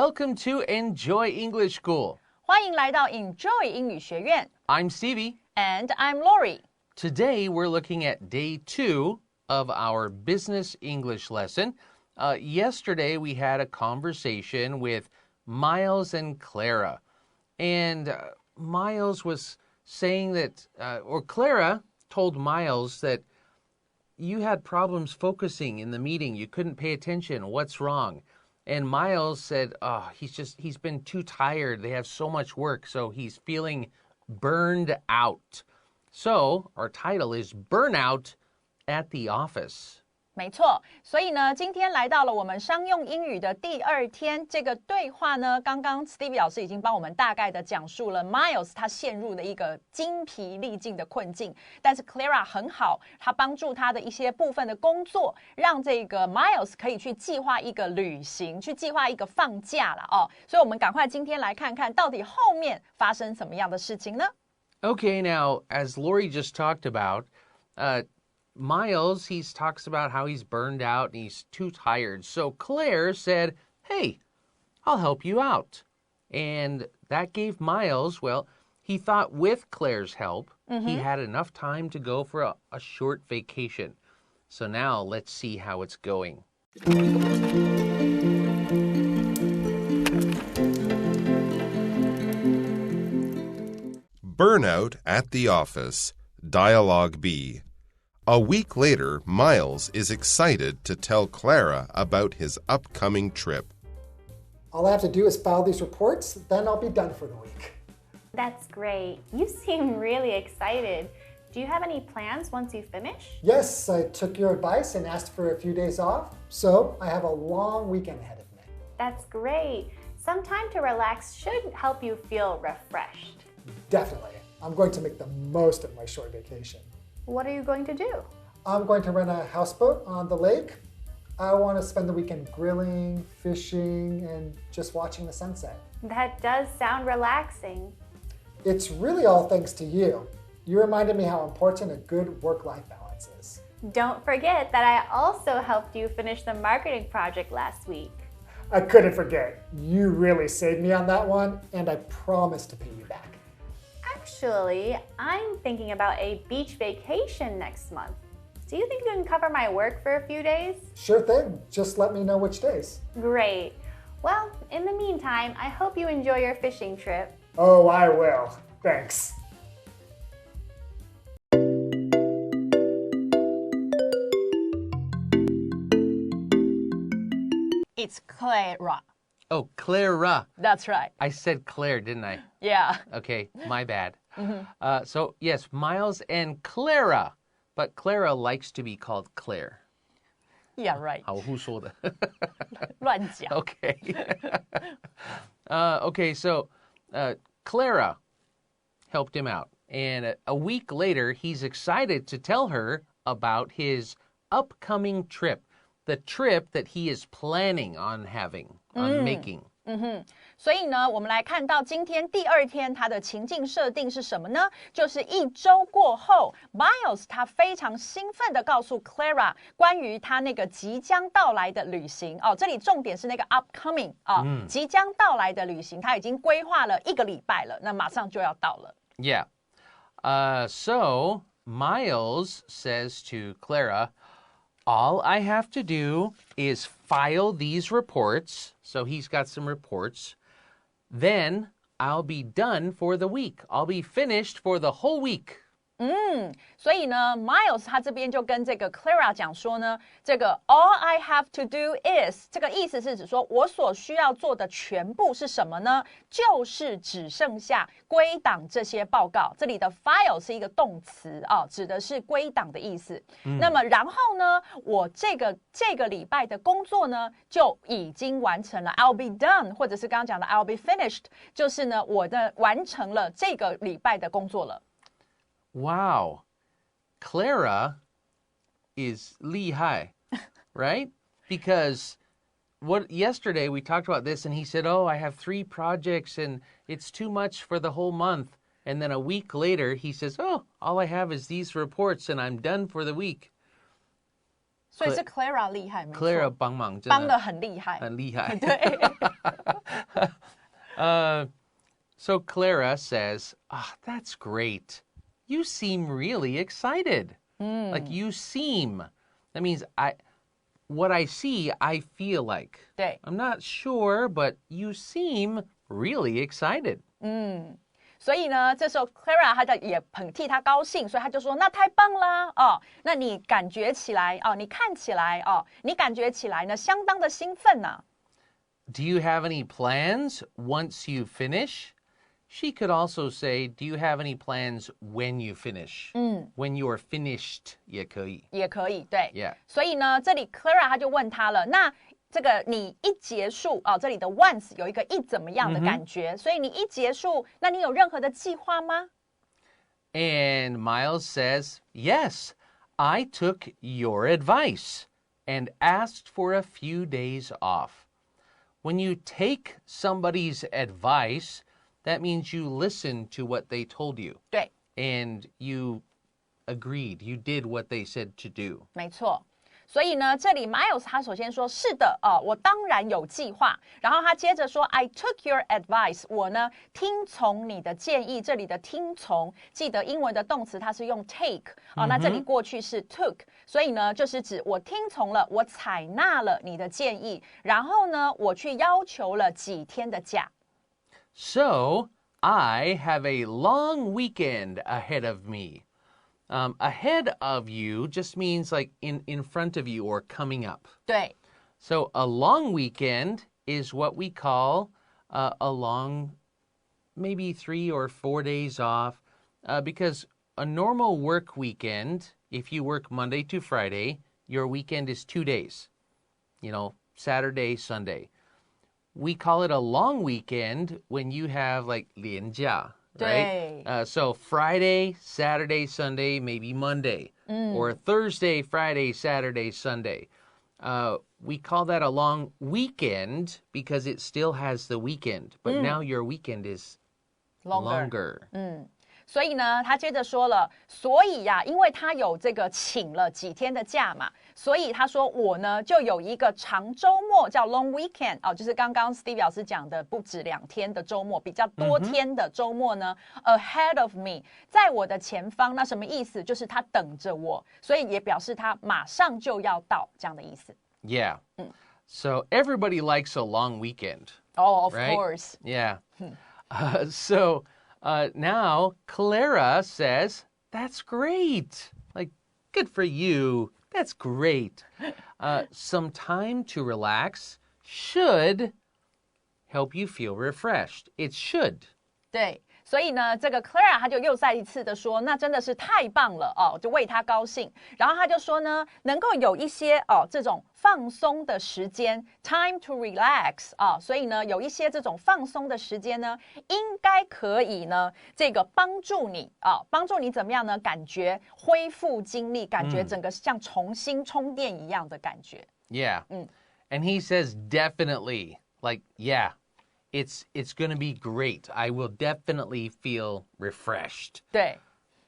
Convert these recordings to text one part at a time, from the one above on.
Welcome to Enjoy English School. 欢迎来到 Enjoy 英语学院。 I'm Stevie. And I'm Laurie. Today we're looking at day 2 of our business English lesson. Yesterday we had a conversation with Miles and Clara. And Miles was saying that, or Clara told Miles that you had problems focusing in the meeting. You couldn't pay attention. What's wrong? And Miles said, he's been too tired. They have so much work, so he's feeling burned out. So our title is Burnout at the Office. 没错，所以呢，今天来到了我们商用英语的第2天。这个对话呢，刚刚 Stevie 老师已经帮我们大概的讲述了 Miles 他陷入的一个精疲力尽的困境，但是 Clara 很好，他帮助他的一些部分的工作，让这个 Miles 可以去计划一个旅行，去计划一个放假了哦。所以我们赶快今天来看看到底后面发生什么样的事情呢？ Okay, now, as Laurie just talked about, Miles, he talks about how he's burned out and he's too tired. So Claire said, hey, I'll help you out. And that gave Miles, well, he thought with Claire's help, he had enough time to go for a short vacation. So now let's see how it's going. Burnout at the Office, Dialogue B. A week later, Miles is excited to tell Clara about his upcoming trip. All I have to do is file these reports, then I'll be done for the week. That's great. You seem really excited. Do you have any plans once you finish? Yes, I took your advice and asked for a few days off, so I have a long weekend ahead of me. That's great. Some time to relax should help you feel refreshed. Definitely. I'm going to make the most of my short vacation. What are you going to do? I'm going to rent a houseboat on the lake. I want to spend the weekend grilling, fishing, and just watching the sunset. That does sound relaxing. It's really all thanks to you. You reminded me how important a good work-life balance is. Don't forget that I also helped you finish the marketing project last week. I couldn't forget. You really saved me on that one, and I promise to pay you back. Actually, I'm thinking about a beach vacation next month. Do you think you can cover my work for a few days? Sure thing. Just let me know which days. Great. Well, in the meantime, I hope you enjoy your fishing trip. Oh, I will. Thanks. It's Clara. Oh, Clara. That's right. I said Claire, didn't I? Yeah. Okay, my bad. So, yes, Miles and Clara. But Clara likes to be called Claire. Yeah, right. 好，who 说的？乱讲。Okay. Okay, so Clara helped him out. And a week later, he's excited to tell her about his upcoming trip. The trip that he is planning on having, on making. 所以呢，我们来看到今天第2天，它的情境设定是什么呢？就是1周过后 ，Miles 他非常兴奋地告诉 Clara 关于他那个即将到来的旅行哦。这里重点是那个 upcoming 啊，即将到来的旅行，他已经规划了1个礼拜了，那马上就要到了。Yeah. So Miles says to Clara, all I have to do is file these reports. So he's got some reports. Then I'll be done for the week. I'll be finished for the whole week. 所以呢 ，Miles 他这边就跟这个 Clara 讲说呢，这个 all I have to do is 这个意思是指说我所需要做的全部是什么呢？就是只剩下归档这些报告。这里的 file 是一个动词啊，指的是归档的意思。那么然后呢，我这个礼拜的工作呢就已经完成了 ，I'll be done， 或者是刚刚讲的 I'll be finished， 就是呢我的完成了这个礼拜的工作了。Wow. Clara is 厉害, right? Because yesterday we talked about this and he said, oh, I have 3 projects and it's too much for the whole month. And then a week later he says, oh, all I have is these reports and I'm done for the week. 所以是 Clara 厉害，没错。 Clara 帮忙，帮得很厉害，很厉害。对。So Clara says, that's great. You seem really excited. Like you seem. That means what I see, I feel like. 对 I'm not sure, but you seem really excited. 所以呢，这时候 Clara 她也很替他高兴，所以他就说：“那太棒啦，哦，那你感觉起来哦，你看起来哦，你感觉起来呢，相当的兴奋呢。” Do you have any plans once you finish? She could also say, do you have any plans when you finish? When you're finished 也可以。也可以，对。 Yeah. 所以呢，这里 Clara 她就问他了，那这个你一结束啊，这里的 once 有一个一怎么样的感觉，所以你一结束，那你有任何的计划吗？ And Miles says, yes, I took your advice and asked for a few days off. When you take somebody's advice, that means you listen to what they told you. 对， And you agreed. You did what they said to do. 没错。所以呢，这里 Miles 他首先说是的，我当然有计划。然后他接着说 I took your advice， 我呢听从你的建议。这里的听从，记得英文的动词它是用 take，那这里过去是 took， 所以呢就是指我听从了，我采纳了你的建议，然后呢我去要求了几天的假。So, I have a long weekend ahead of me. Ahead of you just means like in front of you or coming up. 对 So a long weekend is what we call a long, maybe 3 or 4 days off, because a normal work weekend, if you work Monday to Friday, your weekend is 2 days, Saturday, Sunday. We call it a long weekend when you have like 连假. Right? So Friday, Saturday, Sunday, maybe Monday. Or Thursday, Friday, Saturday, Sunday. We call that a long weekend because it still has the weekend. But now your weekend is longer. 所以呢，他接着说了，所以呀，因为他有这个请了几天的假嘛，所以他说我呢就有一个长周末叫 long weekend 哦，就是刚刚 Stevie 老师讲的不止2天的周末，比较多天的周末呢，ahead of me， 在我的前方，那什么意思？就是他等着我，所以也表示他马上就要到这样的意思。Yeah. So everybody likes a long weekend. Oh, of right? course. Yeah. So now Clara says, that's great. Like, good for you. That's great. Some time to relax should help you feel refreshed. It should. 对，所以呢，这个 Clara 她就又再一次的说，那真的是太棒了哦，就为她高兴。然后她就说呢，能够有一些这种放松的时间 ，time to relax 所以呢，有一些这种放松的时间呢，应该可以呢，这个帮助你帮助你怎么样呢？感觉恢复精力，感觉整个像重新充电一样的感觉。Yeah. And he says definitely, like, yeah. It's going to be great. I will definitely feel refreshed. 对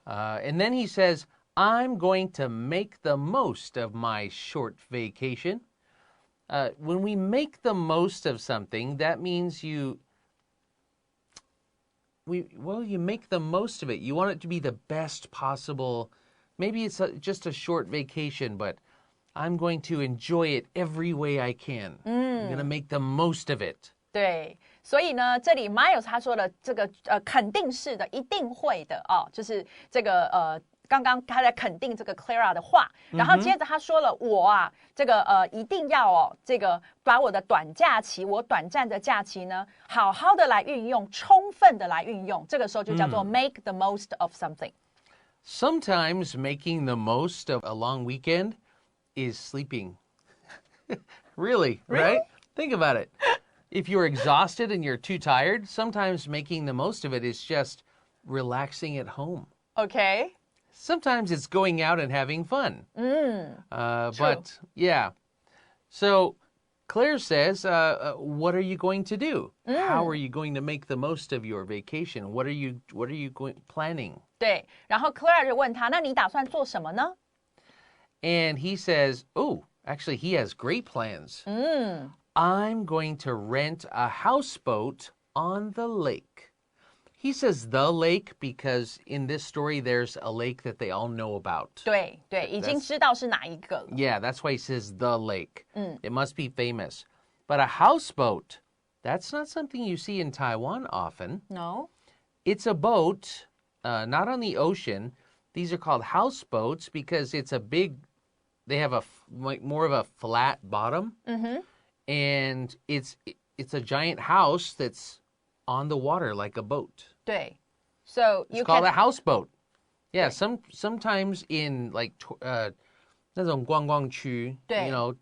And then he says, I'm going to make the most of my short vacation. When we make the most of something, that means you make the most of it. You want it to be the best possible. Maybe it's just a short vacation, but I'm going to enjoy it every way I can. I'm going to make the most of it. 对，所以呢，这里 Miles 他说的这个肯定是的，一定会的就是这个刚刚他在肯定这个 Clara 的话，然后接着他说了，我这个一定要这个把我的短假期，我短暂的假期呢，好好的来运用，充分的来运用，这个时候就叫做 make the most of something. Sometimes making the most of a long weekend is sleeping. Really, right? Think about it. If you're exhausted and you're too tired, sometimes making the most of it is just relaxing at home. Okay. Sometimes it's going out and having fun. But yeah. So Claire says, what are you going to do? How are you going to make the most of your vacation? What are you planning? 对，然后 Clara 就问他，那你打算做什么呢？ And he says, oh, actually he has great plans. I'm going to rent a houseboat on the lake. He says the lake because in this story there's a lake that they all know about. 对对，已经知道是哪一个了。Yeah, that's why he says the lake. It must be famous. But a houseboat, that's not something you see in Taiwan often. No. It's a boat, not on the ocean. These are called houseboats because it's a big, they have more of a flat bottom. And it's a giant house that's on the water like a boat. 对 So It's you called can... a houseboat. Yeah, sometimes in like 那种观光区,对 you know,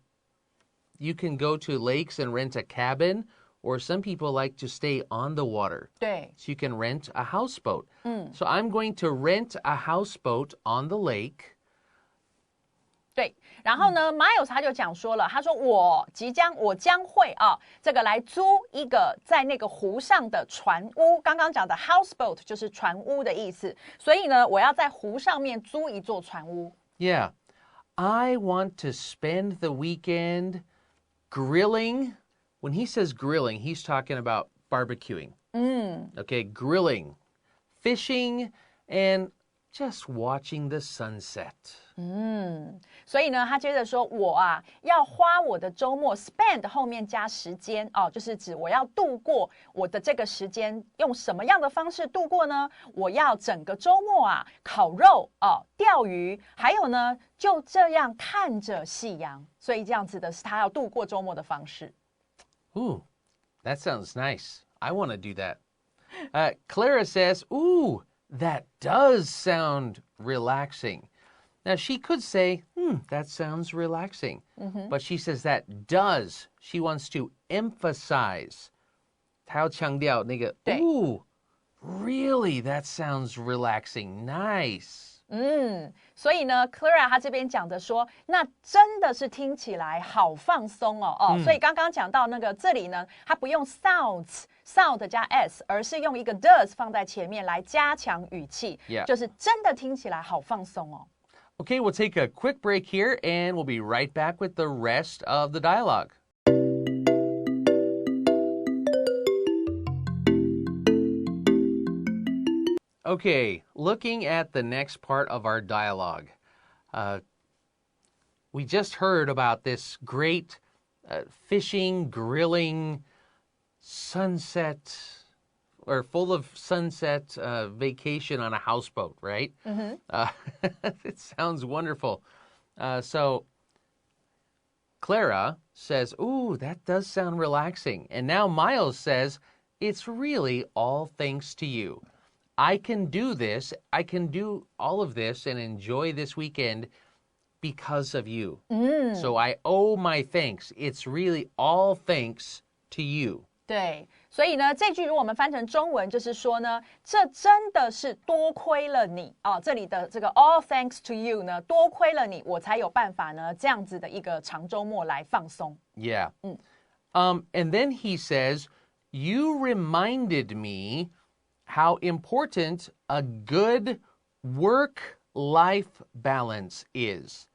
you can go to lakes and rent a cabin, or some people like to stay on the water. 对 So you can rent a houseboat. So I'm going to rent a houseboat on the lake. 对，然后呢 Miles 他就讲说了，他说我将会这个来租一个在那个湖上的船屋，刚刚讲的 houseboat 就是船屋的意思，所以呢，我要在湖上面租一座船屋。Yeah. I want to spend the weekend grilling. When he says grilling, he's talking about barbecuing. Okay, grilling, fishing, and just watching the sunset. 所以呢，他接着说，我要花我的周末 spend 后面加时间就是指我要度过我的这个时间，用什么样的方式度过呢？我要整个周末烤肉钓鱼，还有呢，就这样看着夕阳。所以这样子的是他要度过周末的方式。Ooh, that sounds nice. I want to do that. Clara says, ooh, that does sound relaxing. Now, she could say, that sounds relaxing. But she says that does. She wants to emphasize. 她要强调那个, ooh, really, that sounds relaxing. Nice. 所以呢 Clara 她这边讲的说，那真的是听起来好放松所以刚刚讲到那个这里呢，它不用 sound 加 s， 而是用一个 does 放在前面来加强语气， 就是真的听起来好放松Okay, we'll take a quick break here and we'll be right back with the rest of the dialogue. Okay, looking at the next part of our dialogue. We just heard about this great fishing, grilling, sunset, or full of sunset vacation on a houseboat, right? It sounds wonderful. So Clara says, ooh, that does sound relaxing. And now Miles says, it's really all thanks to you. I can do this. I can do all of this and enjoy this weekend because of you. So I owe my thanks. It's really all thanks to you. 对，所以呢，这句如果我们翻成中文，就是说呢，这真的是多亏了你这里的这个 all thanks to you 呢，多亏了你，我才有办法呢，这样子的一个长周末来放松。Yeah. And then he says, you reminded me how important a good work-life balance is.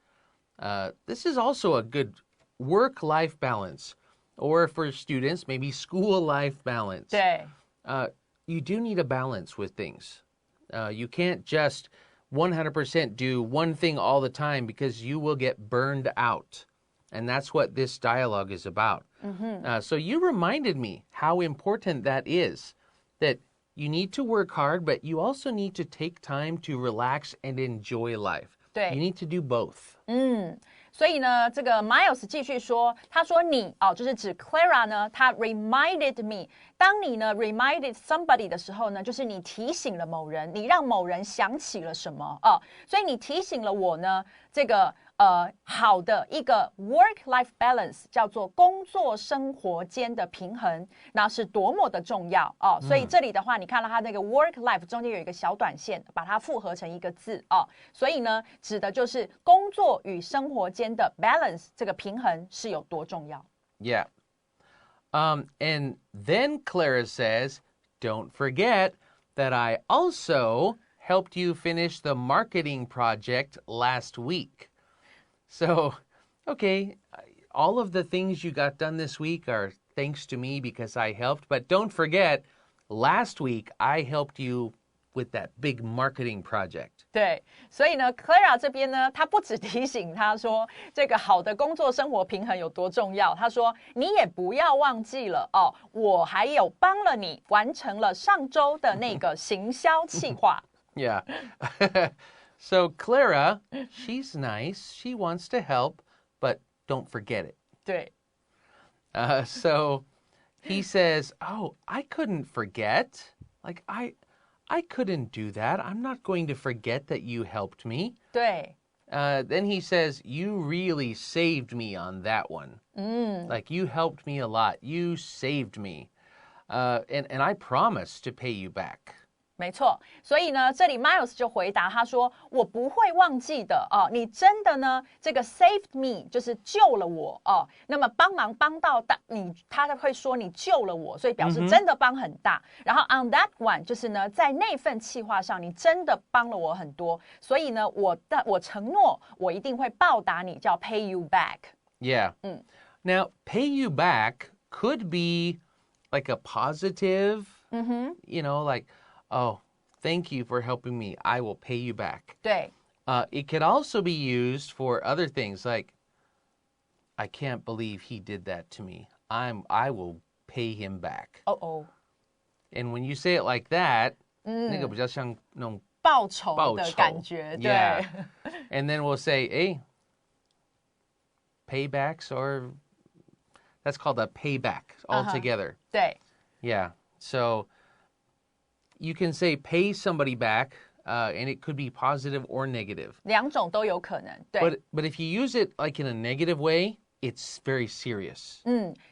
This is also a good work-life balance. Or for students, maybe school-life balance. 对 You do need a balance with things. You can't just 100% do one thing all the time because you will get burned out. And that's what this dialogue is about. So you reminded me how important that is. That you need to work hard, but you also need to take time to relax and enjoy life. 对 You need to do both. 所以呢，这个 Miles 继续说，他说你就是指 Clara 呢，他 reminded me。当你呢 reminded somebody 的时候呢，就是你提醒了某人，你让某人想起了什么所以你提醒了我呢，这个好的一个 work-life balance 叫做工作生活间的平衡，那是多么的重要所以这里的话，你看到它那个 work-life 中间有一个小短线，把它复合成一个字所以呢，指的就是工作与生活间的 balance 这个平衡是有多重要。Yeah. And then Clara says, don't forget that I also helped you finish the marketing project last week. So, okay, all of the things you got done this week are thanks to me because I helped. But don't forget, last week I helped you with that big marketing project. 对，所以呢 Clara 这边呢，她不只提醒他说这个好的工作生活平衡有多重要，她说你也不要忘记了哦，我还有帮了你完成了上周的那个行销企划。Yeah. So Clara, she's nice. She wants to help, but don't forget it. 对。So he says, "Oh, I couldn't forget. Like I couldn't do that. I'm not going to forget that you helped me." 对。Then he says, "You really saved me on that one. Like you helped me a lot. You saved me. And I promise to pay you back." 没错，所以呢，这里 Miles 就回答他说：“我不会忘记的哦，你真的呢，这个 saved me 就是救了我哦。那么帮忙帮到你，他会说你救了我，所以表示真的帮很大。然后 on that one 就是呢，在那份企划上，你真的帮了我很多，所以呢，我承诺我一定会报答你，叫 pay you back。” Yeah. Now, pay you back could be like a positive, you know, like, "Oh, thank you for helping me. I will pay you back." 对。It could also be used for other things like, "I can't believe he did that to me. I will pay him back." And when you say it like that, 那个比较像那种报仇的感觉，对。Yeah. And then we'll say, "Hey, paybacks or that's called a payback altogether." 对。Yeah. So you can say pay somebody back, and it could be positive or negative. 两种都有可能，对。But if you use it like in a negative way, it's very serious.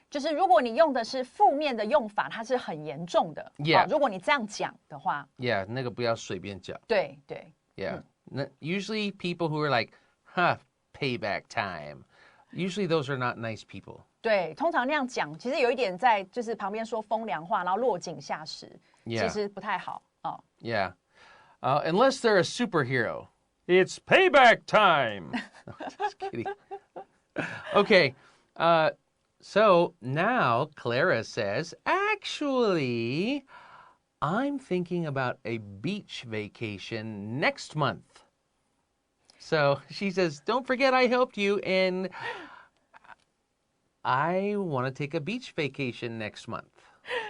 就是如果你用的是负面的用法，它是很严重的。Yeah. 如果你这样讲的话。Yeah, 那个不要随便讲。对对。Yeah. Usually people who are like, payback time. Usually those are not nice people. 对，通常那样讲，其实有一点在就是旁边说风凉话，然后落井下石，其实不太好哦。Yeah. Unless they're a superhero. It's payback time. No, just kidding. Okay. So now Clara says, "Actually, I'm thinking about a beach vacation next month." So she says, "Don't forget I helped you, and I want to take a beach vacation next month."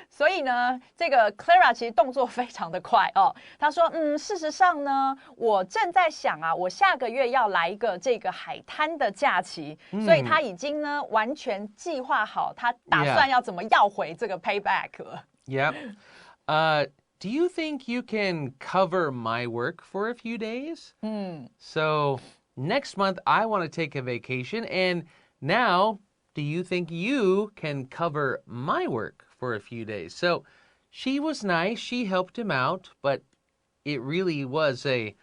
所以呢，这个 Clara 其实动作非常的快哦。她说，事实上呢，我正在想啊，我下个月要来一个这个海滩的假期，所以她已经呢完全计划好，她打算要怎么要回这个 payback 了。Yep. Do you think you can cover my work for a few days? So next month I want to take a vacation, and now do you think you can cover my work for a few days? So she was nice. She helped him out, but it really was a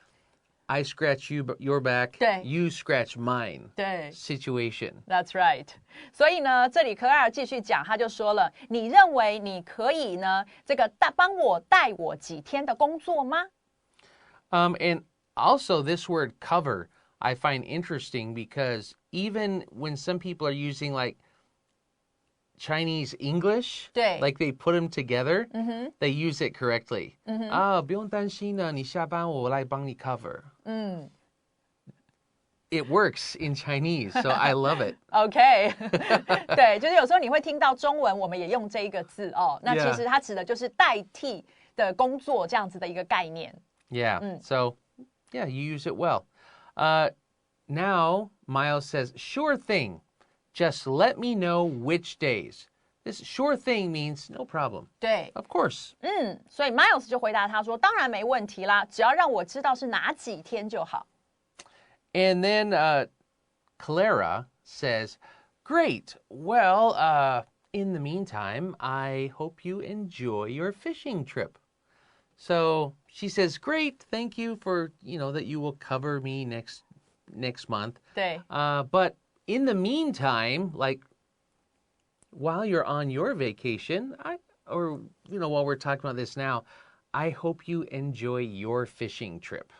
I scratch your back, 对 you scratch mine 对 situation. That's right. 所以呢，这里克莱尔继续讲，他就说了，你认为你可以呢，这个帮我带我几天的工作吗？ And also this word cover I find interesting because even when some people are using like Chinese English, 对 like they put them together, they use it correctly. 不用担心呢，你下班我来帮你 cover. It works in Chinese, so I love it. OK 对，就是有时候你会听到中文，我们也用这一个字哦。那其实它指的就是代替的工作这样子的一个概念。Yeah, so yeah, you use it well. Now Miles says, "Sure thing. Just let me know which days." This sure thing means no problem. 对， Of course. 所以 Miles 就回答他说，当然没问题啦，只要让我知道是哪几天就好。And then Clara says, "Great. Well, in the meantime, I hope you enjoy your fishing trip." So she says, "Great. Thank you for, that you will cover me next month." 对， But in the meantime, like while you're on your vacation, while we're talking about this now, I hope you enjoy your fishing trip.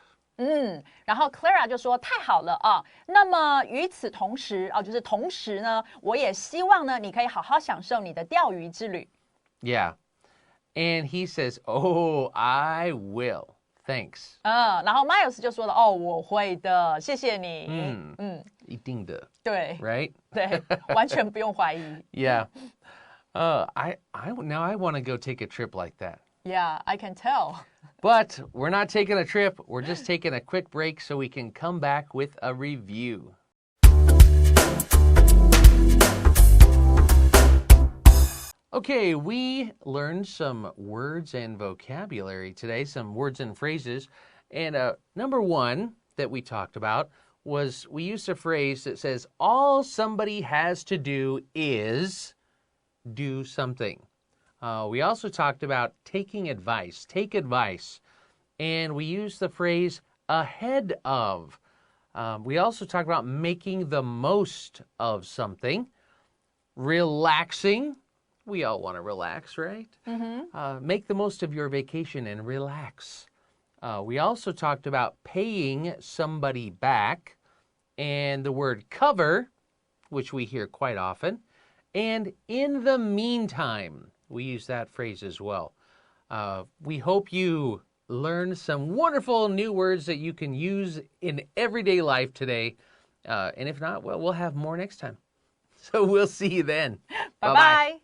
然后 Clara 就说太好了啊。那么与此同时啊，就是同时呢，我也希望呢，你可以好好享受你的钓鱼之旅。Yeah. And he says, "Oh, I will. Thanks." 然后 Miles 就说了，哦，我会的，谢谢你。一定的，对 right? 对，完全不用怀疑。Yeah. Now I want to go take a trip like that. Yeah, I can tell. But we're not taking a trip. We're just taking a quick break so we can come back with a review. Okay, we learned some words and vocabulary today, some words and phrases. And number one that we talked about was we used a phrase that says, all somebody has to do is do something. We also talked about taking advice, take advice. And we used the phrase ahead of. We also talked about making the most of something, relaxing. We all want to relax, right? Make the most of your vacation and relax. We also talked about paying somebody back and the word cover, which we hear quite often. And in the meantime, we use that phrase as well. We hope you learned some wonderful new words that you can use in everyday life today. And if not, well, we'll have more next time. So we'll see you then. Bye-bye.